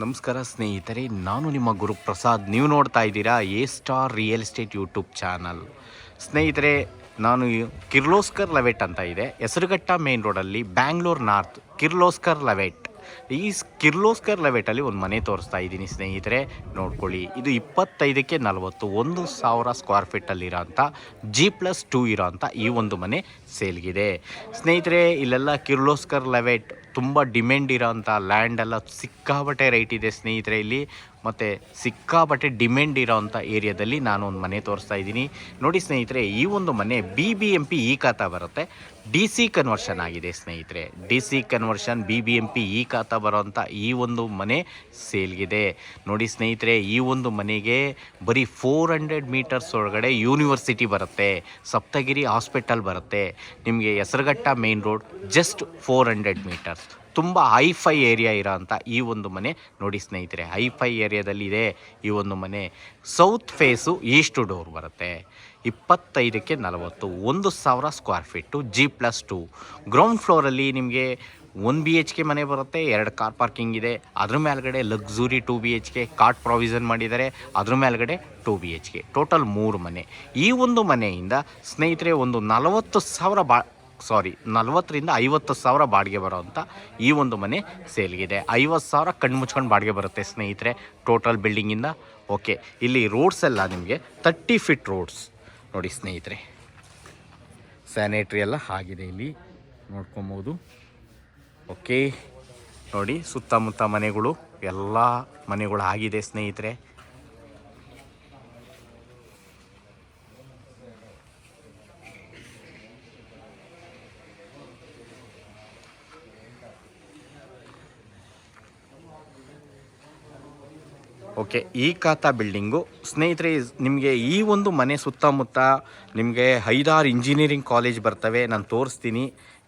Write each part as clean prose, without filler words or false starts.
ನಮಸ್ಕಾರ ಸ್ನೇಹಿತರೆ, ನಾನು ನಿಮ್ಮ ಗುರುಪ್ರಸಾದ್. ನೀವು ನೋಡ್ತಾ ಇದ್ದೀರಾ A star real estate YouTube channel. ಸ್ನೇಹಿತರೆ, ನಾನು ಕಿರ್ಲೋಸ್ಕರ್ ಲೆವೆಟ್ ಅಂತ ಇದೆ, ಹೆಸರುಘಟ್ಟ ಮೇನ್ ರೋಡಲ್ಲಿ, ಬ್ಯಾಂಗ್ಳೂರ್ ನಾರ್ತ್. ಕಿರ್ಲೋಸ್ಕರ್ ಲೆವೆಟ್. ಈ ಕಿರ್ಲೋಸ್ಕರ್ ಲೆವೆಟಲ್ಲಿ ಒಂದು ಮನೆ ತೋರಿಸ್ತಾ ಇದ್ದೀನಿ ಸ್ನೇಹಿತರೆ, ನೋಡ್ಕೊಳ್ಳಿ. ಇದು 25ಕ್ಕೆ 40, 1,000 ಸ್ಕ್ವೇರ್ ಫೀಟಲ್ಲಿರೋಂಥ G+2 ಇರೋಂಥ ಈ ಒಂದು ಮನೆ ಸೇಲ್ಗಿದೆ ಸ್ನೇಹಿತರೆ. ಇಲ್ಲೆಲ್ಲ ಕಿರ್ಲೋಸ್ಕರ್ ಲೆವೆಟ್ ತುಂಬ ಡಿಮ್ಯಾಂಡ್ ಇರೋಂಥ ಲ್ಯಾಂಡೆಲ್ಲ ಸಿಕ್ಕಾಬಟ್ಟೆ ರೇಟ್ ಇದೆ ಸ್ನೇಹಿತರೆ ಇಲ್ಲಿ, ಮತ್ತು ಸಿಕ್ಕಾಬಟ್ಟೆ ಡಿಮ್ಯಾಂಡ್ ಇರೋಂಥ ಏರಿಯಾದಲ್ಲಿ ನಾನು ಒಂದು ಮನೆ ತೋರಿಸ್ತಾ ಇದ್ದೀನಿ. ನೋಡಿ ಸ್ನೇಹಿತರೆ, ಈ ಒಂದು ಮನೆ BBMP ಈ ಖಾತಾ ಬರುತ್ತೆ, DC ಕನ್ವರ್ಷನ್ ಆಗಿದೆ ಸ್ನೇಹಿತರೆ. DC ಕನ್ವರ್ಷನ್ BBMP ಈ ಖಾತಾ ಬರೋಂಥ ಈ ಒಂದು ಮನೆ ಸೇಲ್ಗಿದೆ. ನೋಡಿ ಸ್ನೇಹಿತರೆ, ಈ ಒಂದು ಮನೆಗೆ ಬರೀ 400 ಮೀಟರ್ಸ್ ಒಳಗಡೆ ಯೂನಿವರ್ಸಿಟಿ ಬರುತ್ತೆ, ಸಪ್ತಗಿರಿ ಹಾಸ್ಪಿಟಲ್ ಬರುತ್ತೆ, ನಿಮಗೆ Hesaraghatta main road just 400 metres. ತುಂಬ ಹೈಫೈ ಏರಿಯಾ ಇರೋಂಥ ಈ ಒಂದು ಮನೆ ನೋಡಿ ಸ್ನೇಹಿತರೆ, ಹೈಫೈ ಏರಿಯಾದಲ್ಲಿದೆ ಈ ಒಂದು ಮನೆ. ಸೌತ್ ಫೇಸು ಈಸ್ಟ್ ಡೋರ್ ಬರುತ್ತೆ, 25ಕ್ಕೆ 40, 1,000 ಸ್ಕ್ವೇರ್ ಫೀಟು, G+2. ಗ್ರೌಂಡ್ ಫ್ಲೋರಲ್ಲಿ ನಿಮಗೆ 1 BHK ಮನೆ ಬರುತ್ತೆ, 2 ಕಾರ್ ಪಾರ್ಕಿಂಗ್ ಇದೆ. ಅದ್ರ ಮೇಲ್ಗಡೆ ಲಕ್ಸುರಿ 2 BHK ಕಾರ್ಟ್ ಪ್ರಾವಿಷನ್ ಮಾಡಿದ್ದಾರೆ, ಅದ್ರ ಮೇಲ್ಗಡೆ 2 BHK, ಟೋಟಲ್ 3 ಮನೆ. ಈ ಒಂದು ಮನೆಯಿಂದ ಸ್ನೇಹಿತರೆ ಒಂದು 40ರಿಂದ 50,000 ಬಾಡಿಗೆ ಬರೋವಂಥ ಈ ಒಂದು ಮನೆ ಸೇಲ್ಗಿದೆ. 50,000 ಕಣ್ಣು ಮುಚ್ಕೊಂಡು ಬಾಡಿಗೆ ಬರುತ್ತೆ ಸ್ನೇಹಿತರೆ, ಟೋಟಲ್ ಬಿಲ್ಡಿಂಗಿಂದ. ಓಕೆ, ಇಲ್ಲಿ ರೋಡ್ಸ್ ಎಲ್ಲ ನಿಮಗೆ 30 ಫೀಟ್ ರೋಡ್ಸ್ ನೋಡಿ ಸ್ನೇಹಿತರೆ. ಸ್ಯಾನಿಟ್ರಿ ಎಲ್ಲ ಆಗಿದೆ ಇಲ್ಲಿ, ನೋಡ್ಕೊಬೋದು. ಓಕೆ ನೋಡಿ, ಸುತ್ತಮುತ್ತ ಮನೆಗಳು, ಎಲ್ಲ ಮನೆಗಳು ಆಗಿದೆ ಸ್ನೇಹಿತರೆ. ಓಕೆ, ಈ ಖಾತಾ ಬಿಲ್ಡಿಂಗು ಸ್ನೇಹಿತರೆ, ನಿಮಗೆ ಈ ಒಂದು ಮನೆ ಸುತ್ತಮುತ್ತ ನಿಮಗೆ 5-6 ಇಂಜಿನಿಯರಿಂಗ್ ಕಾಲೇಜ್ ಬರ್ತವೆ. ನಾನು ತೋರಿಸ್ತೀನಿ,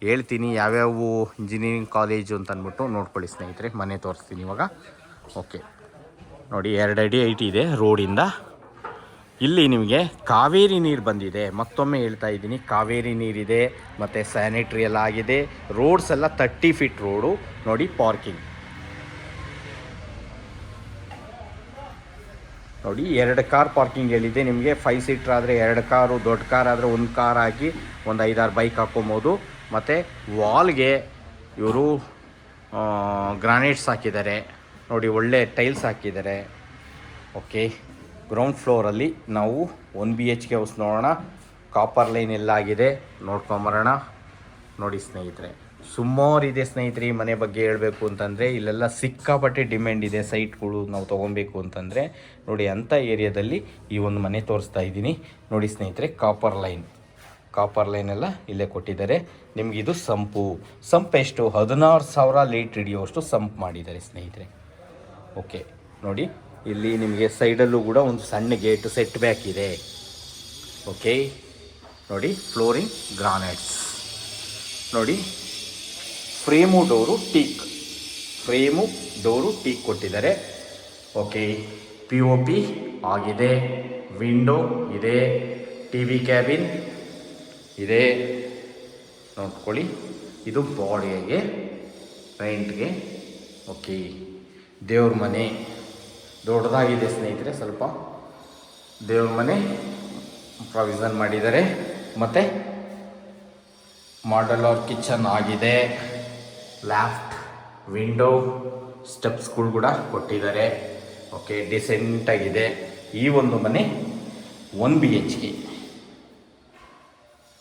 ಹೇಳ್ತೀನಿ ಯಾವ್ಯಾವ ಇಂಜಿನಿಯರಿಂಗ್ ಕಾಲೇಜು ಅಂತ ಅಂದ್ಬಿಟ್ಟು ನೋಡ್ಕೊಳ್ಳಿ ಸ್ನೇಹಿತರೆ. ಮನೆ ತೋರಿಸ್ತೀನಿ ಇವಾಗ. ಓಕೆ ನೋಡಿ, 2 ಅಡಿ ಹೈಟ್ ಇದೆ ರೋಡಿಂದ. ಇಲ್ಲಿ ನಿಮಗೆ ಕಾವೇರಿ ನೀರು ಬಂದಿದೆ, ಮತ್ತೊಮ್ಮೆ ಹೇಳ್ತಾ ಇದ್ದೀನಿ, ಕಾವೇರಿ ನೀರಿದೆ, ಮತ್ತು ಸ್ಯಾನಿಟ್ರಿ ಎಲ್ಲ ಆಗಿದೆ. ರೋಡ್ಸ್ ಎಲ್ಲ 30 ಫೀಟ್ ರೋಡು ನೋಡಿ. ಪಾರ್ಕಿಂಗ್ ನೋಡಿ, 2 ಕಾರ್ ಪಾರ್ಕಿಂಗ್ ಹೇಳಿದೆ ನಿಮಗೆ. 5 ಸೀಟ್ರ್ ಆದರೆ 2 ಕಾರು, ದೊಡ್ಡ ಕಾರ್ ಆದರೆ 1 ಕಾರ್ ಹಾಕಿ ಒಂದು 5-6 ಬೈಕ್ ಹಾಕ್ಕೊಬೋದು. ಮತ್ತು ವಾಲ್ಗೆ ಇವರು ಗ್ರಾನೈಟ್ಸ್ ಹಾಕಿದ್ದಾರೆ ನೋಡಿ, ಒಳ್ಳೆ ಟೈಲ್ಸ್ ಹಾಕಿದ್ದಾರೆ. ಓಕೆ, ಗ್ರೌಂಡ್ ಫ್ಲೋರಲ್ಲಿ ನಾವು 1 BHK ಹೌಸ್ ನೋಡೋಣ. ಕಾಪರ್ ಲೈನ್ ಎಲ್ಲ ಆಗಿದೆ, ನೋಡ್ಕೊಂಬರೋಣ. ನೋಡಿ ಸ್ನೇಹಿತರೆ, ಸುಮಾರಿದೆ ಸ್ನೇಹಿತರೆ. ಈ ಮನೆ ಬಗ್ಗೆ ಹೇಳಬೇಕು ಅಂತಂದರೆ ಇಲ್ಲೆಲ್ಲ ಸಿಕ್ಕಾಪಟ್ಟೆ ಡಿಮ್ಯಾಂಡ್ ಇದೆ ಸೈಟ್ಗಳು ನಾವು ತೊಗೊಬೇಕು ಅಂತಂದರೆ. ನೋಡಿ, ಅಂಥ ಏರಿಯಾದಲ್ಲಿ ಈ ಒಂದು ಮನೆ ತೋರಿಸ್ತಾ ಇದ್ದೀನಿ. ನೋಡಿ ಸ್ನೇಹಿತರೆ, ಕಾಪರ್ ಲೈನ್ ಎಲ್ಲ ಇಲ್ಲೇ ಕೊಟ್ಟಿದ್ದಾರೆ. ನಿಮ್ಗೆ ಇದು ಸಂಪು ಎಷ್ಟು 16,000 ಲೀಟ್ರ್ ಹಿಡಿಯುವಷ್ಟು ಸಂಪ್ ಮಾಡಿದ್ದಾರೆ ಸ್ನೇಹಿತರೆ. ಓಕೆ ನೋಡಿ, ಇಲ್ಲಿ ನಿಮಗೆ ಸೈಡಲ್ಲೂ ಕೂಡ ಒಂದು ಸಣ್ಣ ಗೇಟು ಸೆಟ್ ಬ್ಯಾಕ್ ಇದೆ. ಓಕೆ ನೋಡಿ, ಫ್ಲೋರಿಂಗ್ ಗ್ರಾನೈಟ್ಸ್ ನೋಡಿ. ಫ್ರೇಮು ಡೋರು ಟೀಕ್ ಕೊಟ್ಟಿದ್ದಾರೆ. ಓಕೆ, POP ಆಗಿದೆ, ವಿಂಡೋ ಇದೆ, TV ಕ್ಯಾಬಿನ್ ಇದೆ, ನೋಡ್ಕೊಳ್ಳಿ. ಇದು ಬಾಡಿಗೆಗೆ ಪೇಂಟ್ಗೆ. ಓಕೆ, ದೇವ್ರ ಮನೆ ದೊಡ್ಡದಾಗಿದೆ ಸ್ನೇಹಿತರೆ, ಸ್ವಲ್ಪ ದೇವ್ರ ಮನೆ ಪ್ರಾವಿಷನ್ ಮಾಡಿದ್ದಾರೆ. ಮತ್ತು ಮಾಡ್ಯುಲರ್ ಕಿಚನ್ ಆಗಿದೆ, ಲೆಫ್ಟ್ ವಿಂಡೋ, ಸ್ಟೆಪ್ಸ್ಗಳು ಕೂಡ ಕೊಟ್ಟಿದ್ದಾರೆ. ಓಕೆ, ಡಿಸೆಂಟಾಗಿದೆ ಈ ಒಂದು ಮನೆ. 1 BHK.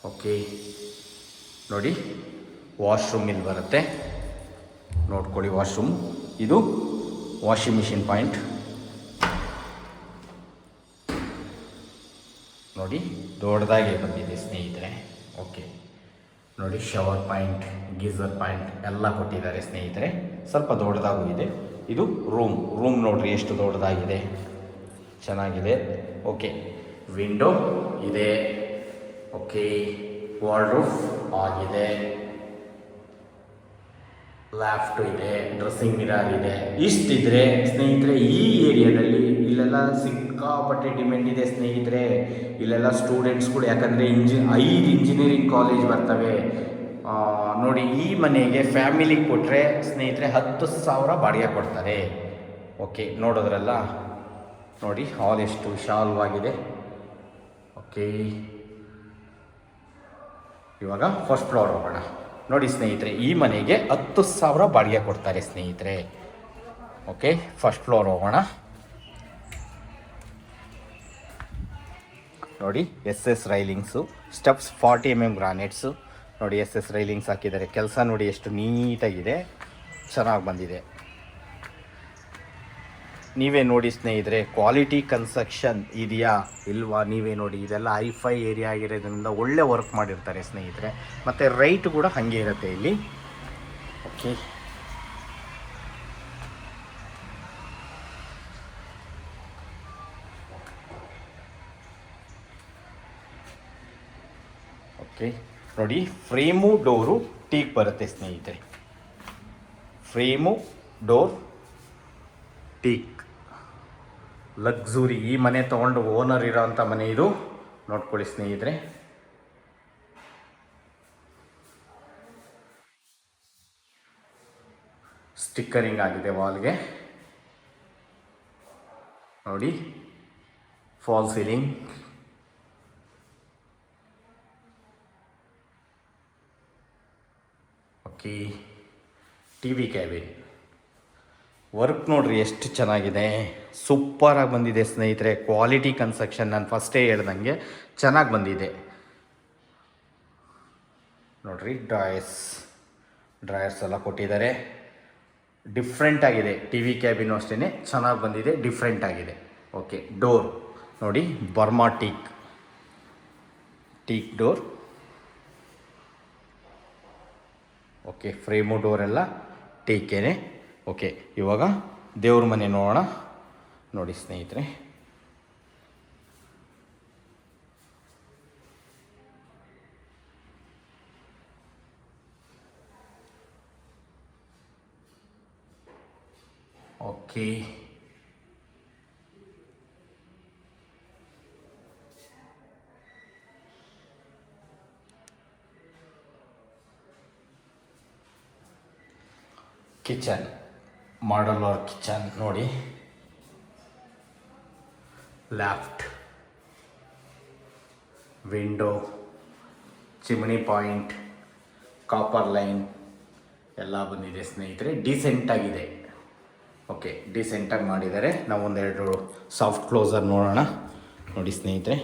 ಓಕೆ ನೋಡಿ, ವಾಶ್ರೂಮ್ ಇಲ್ಲಿ ಬರುತ್ತೆ, ನೋಡ್ಕೊಳ್ಳಿ. ವಾಶ್ರೂಮ್ ಇದು ವಾಷಿಂಗ್ ಮಿಷಿನ್ ಪಾಯಿಂಟ್ ನೋಡಿ, ದೊಡ್ಡದಾಗಿ ಬಂದಿದೆ ಸ್ನೇಹಿತರೆ. ಓಕೆ ನೋಡಿ, ಶವರ್ ಪಾಯಿಂಟ್, ಗೀಸರ್ ಪಾಯಿಂಟ್ ಎಲ್ಲ ಕೊಟ್ಟಿದ್ದಾರೆ ಸ್ನೇಹಿತರೆ. ಸ್ವಲ್ಪ ದೊಡ್ಡದಾಗೂ ಇದೆ. ಇದು ರೂಮ್ ನೋಡ್ರಿ ಎಷ್ಟು ದೊಡ್ಡದಾಗಿದೆ, ಚೆನ್ನಾಗಿದೆ. ಓಕೆ, ವಿಂಡೋ ಇದೆ. ಓಕೆ, ವಾರ್ಡ್ರೋಬ್ ಆಗಿದೆ, ಲೆಫ್ಟ್ ಇದೆ, ಡ್ರೆಸ್ಸಿಂಗ್ ಮಿರರ್ ಇದೆ. ಇಷ್ಟಿದ್ರೆ ಸ್ನೇಹಿತರೆ, ಈ ಏರಿಯಾದಲ್ಲಿ ಇಲ್ಲೆಲ್ಲ ಸಿಕ್ಕಾಪಟ್ಟೆ ಡಿಮ್ಯಾಂಡ್ ಇದೆ ಸ್ನೇಹಿತರೆ. ಇಲ್ಲೆಲ್ಲ ಸ್ಟೂಡೆಂಟ್ಸ್ಗಳು, ಯಾಕಂದರೆ 5 ಇಂಜಿನಿಯರಿಂಗ್ ಕಾಲೇಜ್ ಬರ್ತವೆ ನೋಡಿ. ಈ ಮನೆಗೆ ಫ್ಯಾಮಿಲಿಗೆ ಕೊಟ್ಟರೆ ಸ್ನೇಹಿತರೆ 10,000 ಬಾಡಿಗೆ ಕೊಡ್ತಾರೆ. ಓಕೆ, ನೋಡೋದ್ರಲ್ಲ, ನೋಡಿ ಹಾಲ್ ಎಷ್ಟು ವಿಶಾಲವಾಗಿದೆ. ಓಕೆ, ಇವಾಗ ಫಸ್ಟ್ ಫ್ಲೋರ್ ಹೋಗೋಣ. ನೋಡಿ ಸ್ನೇಹಿತರೆ, ಈ ಮನೆಗೆ 10,000 ಬಾಡಿಗೆ ಕೊಡ್ತಾರೆ ಸ್ನೇಹಿತರೆ. ಓಕೆ, ಫಸ್ಟ್ ಫ್ಲೋರ್ ಹೋಗೋಣ. ನೋಡಿ SS ರೈಲಿಂಗ್ಸು, ಸ್ಟೆಪ್ಸ್ 40 mm ಗ್ರಾನೈಟ್ಸು. ನೋಡಿ SS ರೈಲಿಂಗ್ಸ್ ಹಾಕಿದ್ದಾರೆ. ಕೆಲಸ ನೋಡಿ ಎಷ್ಟು ನೀಟಾಗಿದೆ, ಚೆನ್ನಾಗಿ ಬಂದಿದೆ. ನೀವೇ ನೋಡಿ ಸ್ನೇಹಿತರೆ, ಕ್ವಾಲಿಟಿ ಕನ್ಸ್ಟ್ರಕ್ಷನ್ ಇದೆಯಾ ಇಲ್ವಾ ನೀವೇ ನೋಡಿ. ಇದೆಲ್ಲ ಹೈಫೈ ಏರಿಯಾ ಆಗಿರೋದ್ರಿಂದ ಒಳ್ಳೆ ವರ್ಕ್ ಮಾಡಿರ್ತಾರೆ ಸ್ನೇಹಿತರೆ. ಮತ್ತು ರೈಟ್ ಕೂಡ ಹಾಗೆ ಇರುತ್ತೆ ಇಲ್ಲಿ. ಓಕೆ, ಓಕೆ ನೋಡಿ, ಫ್ರೇಮು ಡೋರು ಟೀಕ್ ಬರುತ್ತೆ ಸ್ನೇಹಿತರೆ. Frame door teak luxury. ಈ ಮನೆ ತೊಗೊಂಡು ಓನರ್ ಇರೋಂಥ ಮನೆ ಇದು, ನೋಡ್ಕೊಳ್ಳಿ ಸ್ನೇಹಿತರೆ. ಸ್ಟಿಕ್ಕರಿಂಗ್ ಆಗಿದೆ ವಾಲ್ಗೆ. ನೋಡಿ, fall ceiling. Okay, TV cabin work ನೋಡ್ರಿ ಎಷ್ಟು ಚೆನ್ನಾಗಿದೆ, ಸೂಪರಾಗಿ ಬಂದಿದೆ ಸ್ನೇಹಿತರೆ. ಕ್ವಾಲಿಟಿ ಕನ್ಸ್ಟ್ರಕ್ಷನ್, ನಾನು ಫಸ್ಟೇ ಹೇಳ್ದಂಗೆ ಚೆನ್ನಾಗಿ ಬಂದಿದೆ. ನೋಡ್ರಿ, ಡ್ರಾಯರ್ಸ್ ಎಲ್ಲ ಕೊಟ್ಟಿದ್ದಾರೆ. ಡಿಫ್ರೆಂಟ್ ಆಗಿದೆ. TV ಕ್ಯಾಬಿನು ಅಷ್ಟೇ ಚೆನ್ನಾಗಿ ಬಂದಿದೆ, ಡಿಫ್ರೆಂಟ್ ಆಗಿದೆ. ಓಕೆ, ಡೋರ್ ನೋಡಿ, Burma teak door. Okay, frame ಡೋರೆಲ್ಲ ಟೀಕೇನೆ. ಓಕೆ, ಇವಾಗ ದೇವ್ರ ಮನೆ ನೋಡೋಣ. ನೋಡಿ ಸ್ನೇಹಿತರೆ, ಓಕೆ, ಕಿಚನ್, ಮಾಡಲರ್ ಕಿಚನ್ ನೋಡಿ. Left window, chimney point, copper line ಎಲ್ಲ ಬಂದಿದೆ ಸ್ನೇಹಿತರೆ. ಡೀಸೆಂಟಾಗಿದೆ. ಓಕೆ, ಡೀಸೆಂಟಾಗಿ ಮಾಡಿದ್ದಾರೆ. ನಾವು ಒಂದೆರಡು ಸಾಫ್ಟ್ ಕ್ಲೋಸರ್ ನೋಡೋಣ. ನೋಡಿ ಸ್ನೇಹಿತರೆ,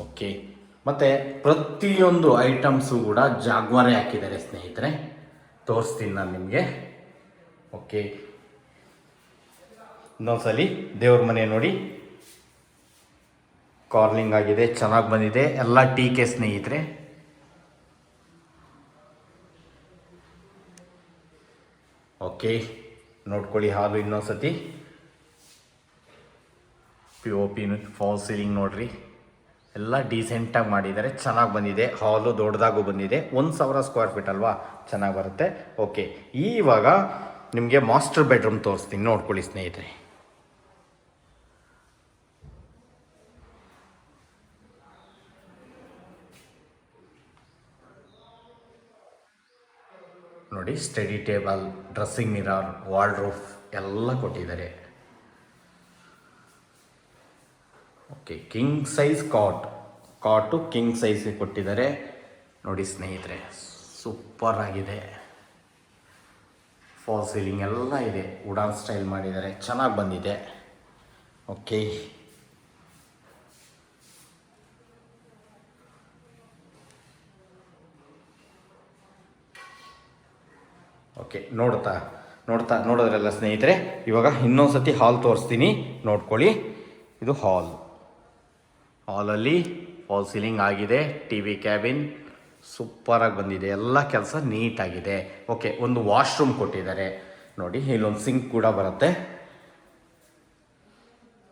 ಓಕೆ. ಮತ್ತು ಪ್ರತಿಯೊಂದು ಐಟಮ್ಸು ಕೂಡ ಜಾಗ್ವಾರೇ ಹಾಕಿದ್ದಾರೆ ಸ್ನೇಹಿತರೆ. ತೋರಿಸ್ತೀನಿ ನಾನು ನಿಮಗೆ. ಓಕೆ, ಇನ್ನೊಂದ್ಸಲಿ ದೇವ್ರ ಮನೆ ನೋಡಿ. ಕಾರ್ಲಿಂಗ್ ಆಗಿದೆ, ಚೆನ್ನಾಗಿ ಬಂದಿದೆ. ಎಲ್ಲ ಟೀಕೆ ಸ್ನೇಹಿತರೆ. ಓಕೆ, ನೋಡ್ಕೊಳ್ಳಿ ಹಾಲು ಇನ್ನೊಂದ್ಸತಿ. POP ಫಾಲ್ ಸೀಲಿಂಗ್ ನೋಡ್ರಿ, ಎಲ್ಲ ಡೀಸೆಂಟಾಗಿ ಮಾಡಿದ್ದಾರೆ, ಚೆನ್ನಾಗಿ ಬಂದಿದೆ. ಹಾಲು ದೊಡ್ಡದಾಗೂ ಬಂದಿದೆ. 1,000 ಸ್ಕ್ವೇರ್ ಫೀಟ್ ಅಲ್ವಾ, ಚೆನ್ನಾಗಿ ಬರುತ್ತೆ. ಓಕೆ, ಇವಾಗ ನಿಮಗೆ ಮಾಸ್ಟರ್ ಬೆಡ್ರೂಮ್ ತೋರಿಸ್ತೀನಿ, ನೋಡ್ಕೊಳ್ಳಿ ಸ್ನೇಹಿತರೆ. ನೋಡಿ, study table, dressing mirror, wardrobe ಎಲ್ಲ ಕೊಟ್ಟಿದ್ದಾರೆ. ಓಕೆ, ಕಿಂಗ್ ಸೈಜ್ ಕಾಟು ಕಿಂಗ್ ಸೈಜ್ ಕೊಟ್ಟಿದ್ದಾರೆ. ನೋಡಿ ಸ್ನೇಹಿತರೆ, ಸೂಪರ್ ಆಗಿದೆ. ಫಾಲ್ ಸೀಲಿಂಗ್ ಎಲ್ಲ ಇದೆ, ವುಡನ್ ಸ್ಟೈಲ್ ಮಾಡಿದ್ದಾರೆ, ಚೆನ್ನಾಗಿ ಬಂದಿದೆ. ಓಕೆ, ಓಕೆ, ನೋಡೋದ್ರಲ್ಲ ಸ್ನೇಹಿತರೆ. ಇವಾಗ ಇನ್ನೊಂದು ಸತಿ ಹಾಲ್ ತೋರಿಸ್ತೀನಿ, ನೋಡ್ಕೊಳ್ಳಿ. ಇದು ಹಾಲಲ್ಲಿ ಫಾಲ್ ಸೀಲಿಂಗ್ ಆಗಿದೆ. TV ಕ್ಯಾಬಿನ್ ಸೂಪರಾಗಿ ಬಂದಿದೆ, ಎಲ್ಲ ಕೆಲಸ ನೀಟಾಗಿದೆ. ಓಕೆ, ಒಂದು ವಾಶ್ರೂಮ್ ಕೊಟ್ಟಿದ್ದಾರೆ ನೋಡಿ. ಇಲ್ಲೊಂದು ಸಿಂಕ್ ಕೂಡ ಬರುತ್ತೆ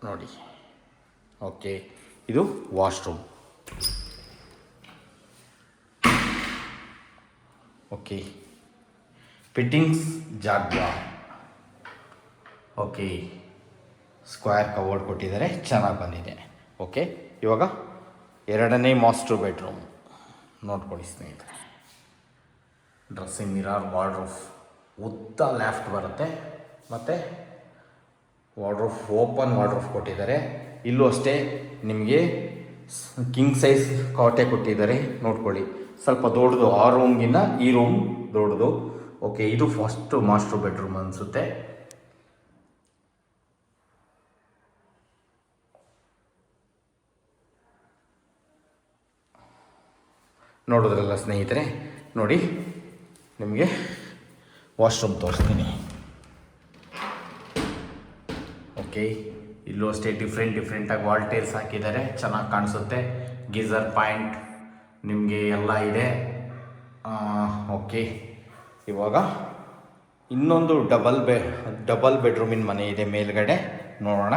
ನೋಡಿ. ಓಕೆ, ಇದು washroom. Okay, fittings Jaguar. Okay, square covered ಕೊಟ್ಟಿದ್ದಾರೆ, ಚೆನ್ನಾಗಿ ಬಂದಿದೆ. ಓಕೆ, ಇವಾಗ ಎರಡನೇ ಮಾಸ್ಟರ್ ಬೆಡ್ರೂಮ್ ನೋಡ್ಕೊಳ್ಳಿ ಸ್ನೇಹಿತರೆ. ಡ್ರೆಸ್ಸಿಂಗ್ ಮಿರರ್, ವಾರ್ಡ್ರೋಬ್ ಉದ್ದ ಲೆಫ್ಟ್ ಬರುತ್ತೆ ಮತ್ತು ವಾರ್ಡ್ರೋಬ್ ಓಪನ್ ವಾರ್ಡ್ರೋಬ್ ಕೊಟ್ಟಿದ್ದಾರೆ. ಇಲ್ಲೂ ಅಷ್ಟೇ ನಿಮಗೆ ಕಿಂಗ್ ಸೈಜ್ ಕಾಟೆ ಕೊಟ್ಟಿದ್ದಾರೆ. ನೋಡ್ಕೊಳ್ಳಿ ಸ್ವಲ್ಪ ದೊಡ್ಡದು, ಆ ರೂಮ್ಗಿನ್ನ ಈ ರೂಮ್ ದೊಡ್ಡದು. ಓಕೆ, ಇದು ಫಸ್ಟ್ ಮಾಸ್ಟರ್ ಬೆಡ್ರೂಮ್ ಅನಿಸುತ್ತೆ. ನೋಡೋದ್ರಲ್ಲ ಸ್ನೇಹಿತರೆ, ನೋಡಿ ನಿಮಗೆ ವಾಶ್ರೂಮ್ ತೋರಿಸ್ತೀನಿ. ಓಕೆ, ಇಲ್ಲೂ ಅಷ್ಟೇ ಡಿಫ್ರೆಂಟಾಗಿ ವಾಲ್ ಟೈಲ್ಸ್ ಹಾಕಿದ್ದಾರೆ, ಚೆನ್ನಾಗಿ ಕಾಣಿಸುತ್ತೆ. ಗೀಸರ್ ಪಾಯಿಂಟ್ ನಿಮಗೆ ಎಲ್ಲ ಇದೆ. ಓಕೆ, ಇವಾಗ ಇನ್ನೊಂದು ಡಬಲ್ ಬೆಡ್ರೂಮಿನ ಮನೆ ಇದೆ ಮೇಲ್ಗಡೆ, ನೋಡೋಣ.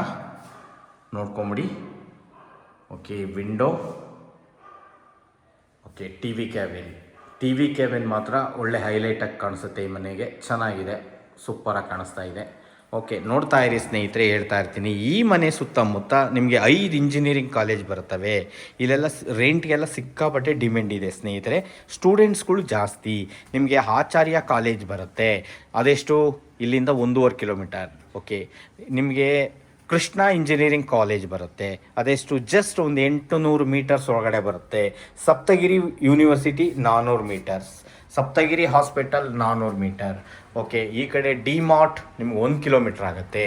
ನೋಡ್ಕೊಂಬಿಡಿ. Okay, window. Okay, T V cabin ಮಾತ್ರ ಒಳ್ಳೆ ಹೈಲೈಟಾಗಿ ಕಾಣಿಸುತ್ತೆ ಈ ಮನೆಗೆ. ಚೆನ್ನಾಗಿದೆ, ಸೂಪರಾಗಿ ಕಾಣಿಸ್ತಾ ಇದೆ. ಓಕೆ, ನೋಡ್ತಾ ಇರಿ ಸ್ನೇಹಿತರೆ, ಹೇಳ್ತಾ ಇರ್ತೀನಿ. ಈ ಮನೆ ಸುತ್ತಮುತ್ತ ನಿಮಗೆ 5 ಇಂಜಿನಿಯರಿಂಗ್ ಕಾಲೇಜ್ ಬರ್ತವೆ. ಇಲ್ಲೆಲ್ಲ ರೆಂಟ್ಗೆಲ್ಲ ಸಿಕ್ಕಾಪಟ್ಟೆ ಡಿಮ್ಯಾಂಡ್ ಇದೆ ಸ್ನೇಹಿತರೆ. ಸ್ಟೂಡೆಂಟ್ಸ್ಗಳು ಜಾಸ್ತಿ. ನಿಮಗೆ ಆಚಾರ್ಯ ಕಾಲೇಜ್ ಬರುತ್ತೆ, ಅದೆಷ್ಟು ಇಲ್ಲಿಂದ 1.5 ಕಿಲೋಮೀಟರ್. ಓಕೆ, ನಿಮಗೆ ಕೃಷ್ಣ ಇಂಜಿನಿಯರಿಂಗ್ ಕಾಲೇಜ್ ಬರುತ್ತೆ, ಅದೆಷ್ಟು ಜಸ್ಟ್ ಒಂದು 800 ಮೀಟರ್ಸ್ ಒಳಗಡೆ ಬರುತ್ತೆ. Saptagiri university 400 metres, Saptagiri hospital 400 metre. Okay, ಈ ಕಡೆ ಡಿ ಮಾರ್ಟ್ ನಿಮ್ಗೆ 1 ಕಿಲೋಮೀಟ್ರ್ ಆಗುತ್ತೆ.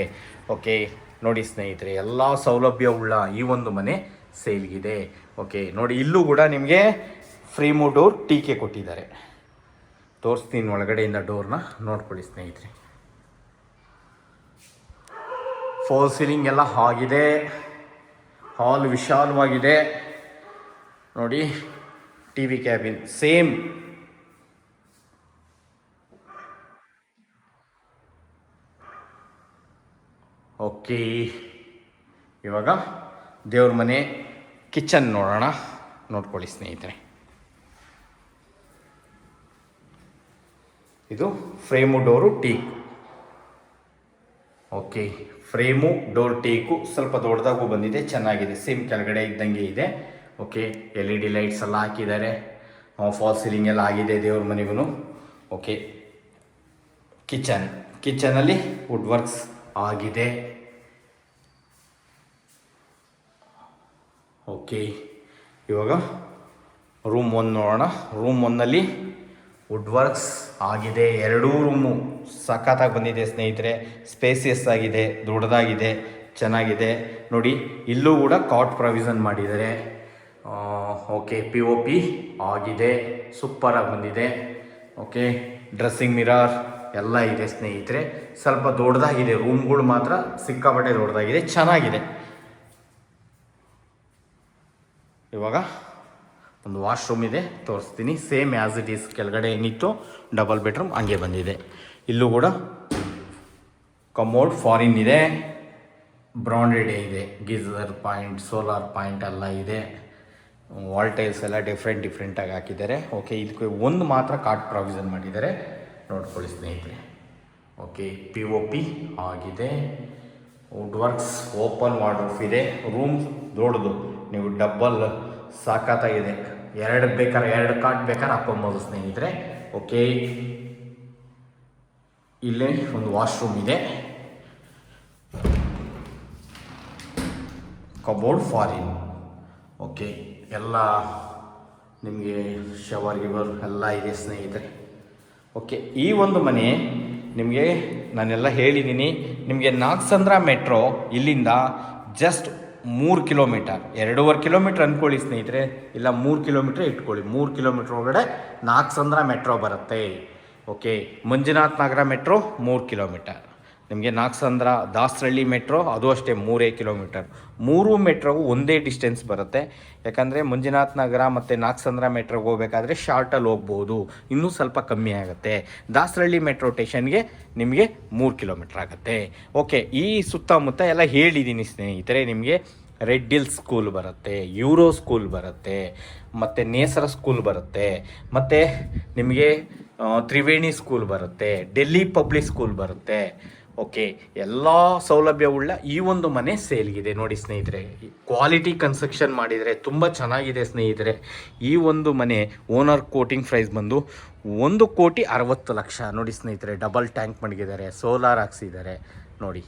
ಓಕೆ, ನೋಡಿ ಸ್ನೇಹಿತರೆ, ಎಲ್ಲ ಸೌಲಭ್ಯವುಳ್ಳ ಈ ಒಂದು ಮನೆ ಸೇಲ್ಗಿದೆ. ಓಕೆ, ನೋಡಿ ಇಲ್ಲೂ ಕೂಡ ನಿಮಗೆ ಫ್ರೀಮು ಡೋರ್ ಟೀಕೆ ಕೊಟ್ಟಿದ್ದಾರೆ. ತೋರಿಸ್ತೀನಿ ಒಳಗಡೆಯಿಂದ ಡೋರ್ನ, ನೋಡ್ಕೊಳ್ಳಿ ಸ್ನೇಹಿತರೆ. ಫಾಲ್ ಸೀಲಿಂಗ್ ಎಲ್ಲ ಆಗಿದೆ, ಹಾಲ್ ವಿಶಾಲವಾಗಿದೆ. ನೋಡಿ, T V cabin same. Okay, ಇವಾಗ ದೇವ್ರ ಮನೆ ಕಿಚನ್ ನೋಡೋಣ. ನೋಡ್ಕೊಳ್ಳಿ ಸ್ನೇಹಿತರೆ, ಇದು frame door teak. Okay, frame door teak ಸ್ವಲ್ಪ ದೊಡ್ಡದಾಗೂ ಬಂದಿದೆ, ಚೆನ್ನಾಗಿದೆ. ಸೇಮ್ ಕೆಳಗಡೆ ಇದ್ದಂಗೆ ಇದೆ. ಓಕೆ, LED ಲೈಟ್ಸ್ ಎಲ್ಲ ಹಾಕಿದ್ದಾರೆ. ಫಾಲ್ ಸೀಲಿಂಗ್ ಎಲ್ಲ ಆಗಿದೆ ದೇವ್ರ ಮನೆಗೂ. ಓಕೆ, ಕಿಚನಲ್ಲಿ ವುಡ್ ವರ್ಕ್ಸ್ ಆಗಿದೆ. ಓಕೆ, ಇವಾಗ ರೂಮ್ 1 ನೋಡೋಣ. ರೂಮ್ 1ನಲ್ಲಿ ವುಡ್ ವರ್ಕ್ಸ್ ಆಗಿದೆ. 2 ರೂಮು ಸಖತ್ತಾಗಿ ಬಂದಿದೆ ಸ್ನೇಹಿತರೆ. ಸ್ಪೇಸಿಯಸ್ ಆಗಿದೆ, ದೊಡ್ಡದಾಗಿದೆ, ಚೆನ್ನಾಗಿದೆ. ನೋಡಿ, ಇಲ್ಲೂ ಕೂಡ ಕಾಟ್ ಪ್ರೊವಿಷನ್ ಮಾಡಿದ್ದಾರೆ. ಓಕೆ, POP ಆಗಿದೆ, ಸೂಪರಾಗಿ ಬಂದಿದೆ. ಓಕೆ, ಡ್ರೆಸ್ಸಿಂಗ್ ಮಿರರ್ ಎಲ್ಲ ಇದೆ ಸ್ನೇಹಿತರೆ. ಸ್ವಲ್ಪ ದೊಡ್ಡದಾಗಿದೆ, ರೂಮ್ಗಳು ಮಾತ್ರ ಸಿಕ್ಕಾಪಟ್ಟೆ ದೊಡ್ಡದಾಗಿದೆ, ಚೆನ್ನಾಗಿದೆ. ಇವಾಗ ಒಂದು ವಾಶ್ರೂಮ್ ಇದೆ, ತೋರಿಸ್ತೀನಿ. ಸೇಮ್ ಆ್ಯಸ್ ಇಟ್ ಈಸ್, ಕೆಳಗಡೆ ಏನಿತ್ತು ಡಬಲ್ ಬೆಡ್ರೂಮ್ ಹಂಗೆ ಬಂದಿದೆ. ಇಲ್ಲೂ ಕೂಡ ಕಮೋಡ್ ಫಾರಿನ್ ಇದೆ, ಬ್ರಾಂಡೆಡ್ ಇದೆ. ಗೀಸರ್ ಪಾಯಿಂಟ್, ಸೋಲಾರ್ ಪಾಯಿಂಟ್ ಎಲ್ಲ ಇದೆ. ವಾಲ್ ಟೈಲ್ಸ್ ಎಲ್ಲ ಡಿಫ್ರೆಂಟಾಗಿ ಹಾಕಿದ್ದಾರೆ. ಓಕೆ, ಇದಕ್ಕೆ ಒಂದು ಮಾತ್ರ ಕಾಟ್ ಪ್ರಾವಿಷನ್ ಮಾಡಿದ್ದಾರೆ, ನೋಡ್ಕೊಳ್ಳಿ ಸ್ನೇಹಿತರೆ. ಓಕೆ, POP ಆಗಿದೆ. ವುಡ್ ವರ್ಕ್ಸ್, ಓಪನ್ ವಾರ್ಡ್ರೋಬ್ ಇದೆ. ರೂಮ್ ದೊಡ್ಡದು, ನೀವು ಡಬ್ಬಲ್ ಸಾಕಾಗಿದೆ. 2 ಕಾಟ್ ಬೇಕಾದ್ರೆ ಹಾಕ್ಕೊಬೋದು ಸ್ನೇಹಿತರೆ. ಓಕೆ, ಇಲ್ಲೇ ಒಂದು ವಾಶ್ರೂಮ್ ಇದೆ. Cupboard foreign. ಓಕೆ, ಎಲ್ಲ ನಿಮಗೆ ಶವರ್ ಗಿವರ್ ಎಲ್ಲ ಇದೆ ಸ್ನೇಹಿತರೆ. ಓಕೆ, ಈ ಒಂದು ಮನೆ ನಿಮಗೆ ನಾನೆಲ್ಲ ಹೇಳಿದ್ದೀನಿ. ನಿಮಗೆ ನಾಗಸಂದ್ರ ಮೆಟ್ರೋ ಇಲ್ಲಿಂದ ಜಸ್ಟ್ 3 ಕಿಲೋಮೀಟರ್, 2.5 ಕಿಲೋಮೀಟ್ರ್ ಅಂದ್ಕೊಳ್ಳಿ ಸ್ನೇಹಿತರೆ, ಇಲ್ಲ 3 ಕಿಲೋಮೀಟ್ರ್ ಇಟ್ಕೊಳ್ಳಿ. 3 ಕಿಲೋಮೀಟ್ರ್ ಒಳಗಡೆ ನಾಗಸಂದ್ರ ಮೆಟ್ರೋ ಬರುತ್ತೆ. ಓಕೆ, ಮಂಜುನಾಥ್ ನಗರ ಮೆಟ್ರೋ 3 ಕಿಲೋಮೀಟರ್. ನಿಮಗೆ ನಾಗಸಂದ್ರ ದಾಸರಳ್ಳಿ ಮೆಟ್ರೋ ಅದು ಅಷ್ಟೇ 3 ಕಿಲೋಮೀಟರ್. 3 ಮೆಟ್ರೋಗೂ ಒಂದೇ ಡಿಸ್ಟೆನ್ಸ್ ಬರುತ್ತೆ. ಯಾಕಂದರೆ ಮಂಜುನಾಥ್ ನಗರ ಮತ್ತು ನಾಗಸಂದ್ರ ಮೆಟ್ರೋಗೆ ಹೋಗಬೇಕಾದ್ರೆ ಶಾರ್ಟಲ್ಲಿ ಹೋಗ್ಬೋದು, ಇನ್ನೂ ಸ್ವಲ್ಪ ಕಮ್ಮಿ ಆಗುತ್ತೆ. ದಾಸರಳ್ಳಿ ಮೆಟ್ರೋ ಸ್ಟೇಷನ್ಗೆ ನಿಮಗೆ 3 ಕಿಲೋಮೀಟ್ರ್ ಆಗುತ್ತೆ. ಓಕೆ, ಈ ಸುತ್ತಮುತ್ತ ಎಲ್ಲ ಹೇಳಿದ್ದೀನಿ ಸ್ನೇಹಿತರೆ. ನಿಮಗೆ ರೆಡ್ ಹಿಲ್ ಸ್ಕೂಲ್ ಬರುತ್ತೆ, ಯೂರೋ ಸ್ಕೂಲ್ ಬರುತ್ತೆ, ಮತ್ತು ನೇಸರ ಸ್ಕೂಲ್ ಬರುತ್ತೆ, ಮತ್ತು ನಿಮಗೆ ತ್ರಿವೇಣಿ ಸ್ಕೂಲ್ ಬರುತ್ತೆ, ಡೆಲ್ಲಿ ಪಬ್ಲಿಕ್ ಸ್ಕೂಲ್ ಬರುತ್ತೆ. ಓಕೆ, ಎಲ್ಲ ಸೌಲಭ್ಯವುಳ್ಳ ಈ ಒಂದು ಮನೆ ಸೇಲ್ಗಿದೆ ನೋಡಿ ಸ್ನೇಹಿತರೆ. ಕ್ವಾಲಿಟಿ ಕನ್ಸ್ಟ್ರಕ್ಷನ್ ಮಾಡಿದರೆ ತುಂಬ ಚೆನ್ನಾಗಿದೆ ಸ್ನೇಹಿತರೆ. ಈ ಒಂದು ಮನೆ ಓನರ್ ಕೋಟಿಂಗ್ ಪ್ರೈಸ್ ಬಂದು 1,60,00,000 ನೋಡಿ ಸ್ನೇಹಿತರೆ. ಡಬಲ್ ಟ್ಯಾಂಕ್ ಮಡಗಿದ್ದಾರೆ, ಸೋಲಾರ್ ಹಾಕ್ಸಿದ್ದಾರೆ ನೋಡಿ.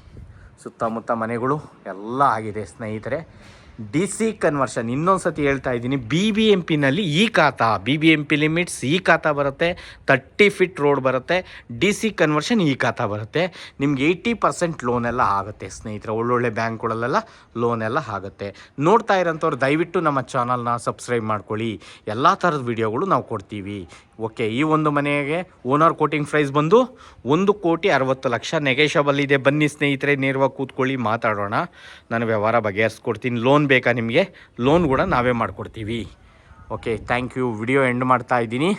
ಸುತ್ತಮುತ್ತ ಮನೆಗಳು ಎಲ್ಲ ಆಗಿದೆ ಸ್ನೇಹಿತರೆ. ಡಿ ಸಿ ಕನ್ವರ್ಷನ್, ಇನ್ನೊಂದು ಸತಿ ಹೇಳ್ತಾ ಇದ್ದೀನಿ, BBMPನಲ್ಲಿ ಈ ಖಾತಾ, BBMP ಲಿಮಿಟ್ಸ್ ಈ ಖಾತಾ ಬರುತ್ತೆ, 30 ಫೀಟ್ ರೋಡ್ ಬರುತ್ತೆ, ಡಿ ಸಿ ಕನ್ವರ್ಷನ್ ಈ ಖಾತಾ ಬರುತ್ತೆ. ನಿಮ್ಗೆ 80% ಲೋನ್ ಎಲ್ಲ ಆಗುತ್ತೆ ಸ್ನೇಹಿತರೆ. ಒಳ್ಳೊಳ್ಳೆ ಬ್ಯಾಂಕ್ಗಳಲ್ಲೆಲ್ಲ ಲೋನ್ ಎಲ್ಲ ಆಗುತ್ತೆ. ನೋಡ್ತಾ ಇರೋಂಥವ್ರು ದಯವಿಟ್ಟು ನಮ್ಮ ಚಾನಲ್ನ ಸಬ್ಸ್ಕ್ರೈಬ್ ಮಾಡ್ಕೊಳ್ಳಿ. ಎಲ್ಲ ಥರದ ವಿಡಿಯೋಗಳು ನಾವು ಕೊಡ್ತೀವಿ. ಓಕೆ, ಈ ಒಂದು ಮನೆಗೆ ಓನರ್ ಕೋಟಿಂಗ್ ಪ್ರೈಸ್ ಬಂದು 1,60,00,000 ನೆಗೆಷಬಲ್ ಇದೆ. ಬನ್ನಿ ಸ್ನೇಹಿತರೆ, ನೇರವಾಗಿ ಕೂತ್ಕೊಳ್ಳಿ, ಮಾತಾಡೋಣ. ನಾನು ವ್ಯವಹಾರ ಬಗೆಹರಿಸ್ಕೊಡ್ತೀನಿ. ಲೋನ್ ಬೇಕಾ ನಿಮಗೆ? ಲೋನ್ ಕೂಡ ನಾವೇ ಮಾಡಿಕೊಡ್ತೀವಿ. Okay, thank you. Video end ಮಾಡ್ತಾ ಇದ್ದೀನಿ.